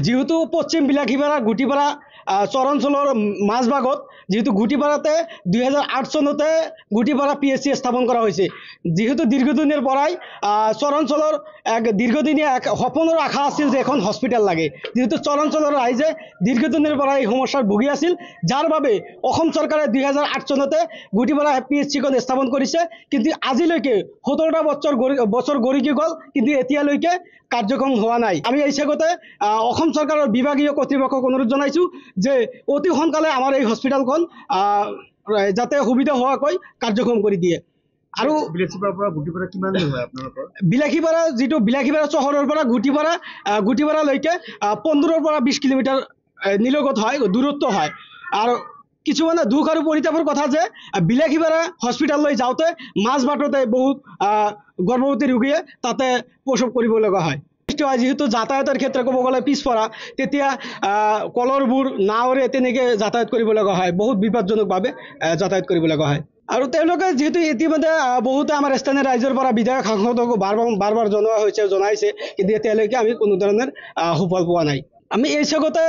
যেহেতু পশ্চিম বিলাসীপাৰা গুটিপাৰা চৰ অঞ্চলৰ মাজভাগত যেহেতু গুটিপাৰাতে 2008 চনতে গুটিপাৰা PHC স্থাপন কৰা হৈছে। যেহেতু দীৰ্ঘদিনৰ পৰাই চৰ অঞ্চলৰ এক দীৰ্ঘদিনীয়া এক সপোনৰ আশা আছিল যে এখন হস্পিটেল লাগে। যেহেতু চৰ অঞ্চলৰ ৰাইজে দীৰ্ঘদিনৰ পৰা এই সমস্যাৰ ভুগি আছিল, যাৰ বাবে অসম চৰকাৰে 2008 চনতে গুটিপাৰা PHCখন স্থাপন কৰিছে। কিন্তু আজিলৈকে 17টা বছৰ গঢ়ি গ'ল, কিন্তু এতিয়ালৈকে কাৰ্যক্ষম হোৱা নাই। আমি এই হিচাপতে অসম চৰকাৰৰ বিভাগীয় কৰ্তৃপক্ষক অনুৰোধ জনাইছোঁ যে অতি সোনকালে আমাৰ এই হস্পিটেলখন যাতে সুবিধা হোৱাকৈ কাৰ্যক্ষম কৰি দিয়ে। আৰু বিলাসীপাৰাৰ পৰা গুটিপাৰা কিমান দূৰ হয় আপোনালোকৰ? বিলাসীপাৰা যিটো বিলাসীপাৰা চহৰৰ পৰা গুটিপাৰালৈকে 15 পৰা 20 কিলোমিটাৰ নিলগত হয়, দূৰত্ব হয়। আৰু কিছুমানে দুখ আৰু পৰিতাপৰ কথা যে বিলাসীপাৰা হস্পিটেললৈ যাওঁতে মাজ বাটতে বহুত গৰ্ভৱতী ৰোগীয়ে তাতে প্ৰসৱ কৰিব লগা হয়। যেহেতু যাতায়াতৰ ক্ষেত্ৰত ক'ব গ'লে পিছপৰা, তেতিয়া কলৰবোৰ নাৱেৰে তেনেকৈ যাতায়াত কৰিব লগা হয়, বহুত বিপদজনকভাৱে যাতায়াত কৰিব লগা হয়। আৰু তেওঁলোকে যিহেতু ইতিমধ্যে বহুতে আমাৰ স্থানীয় ৰাইজৰ পৰা বিধায়ক সাংসদকো বাৰ জনাইছে, কিন্তু এতিয়ালৈকে আমি কোনো ধৰণৰ সুফল পোৱা নাই। আমি এই হিচাপতে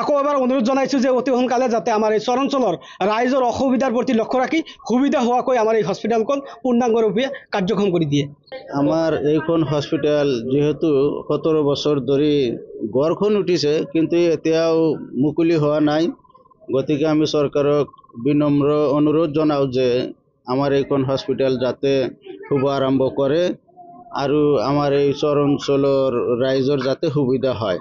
আকৌ এবাৰ অনুৰোধ জনাইছোঁ যে অতি সোনকালে যাতে আমাৰ এই চৰ অঞ্চলৰ ৰাইজৰ অসুবিধাৰ প্ৰতি লক্ষ্য ৰাখি সুবিধা হোৱাকৈ আমাৰ এই হস্পিটেলখন পূৰ্ণাংগৰূপে কাৰ্যক্ষম কৰি দিয়ে। আমাৰ এইখন হস্পিটেল যিহেতু 17 বছৰ ধৰি গড়খন উঠিছে, কিন্তু এতিয়াও মুকলি হোৱা নাই। গতিকে আমি চৰকাৰক বিনম্ৰ অনুৰোধ জনাওঁ যে আমাৰ এইখন হস্পিটেল যাতে শুভ আৰম্ভ কৰে আৰু আমাৰ এই চৰ অঞ্চলৰ ৰাইজৰ যাতে সুবিধা হয়।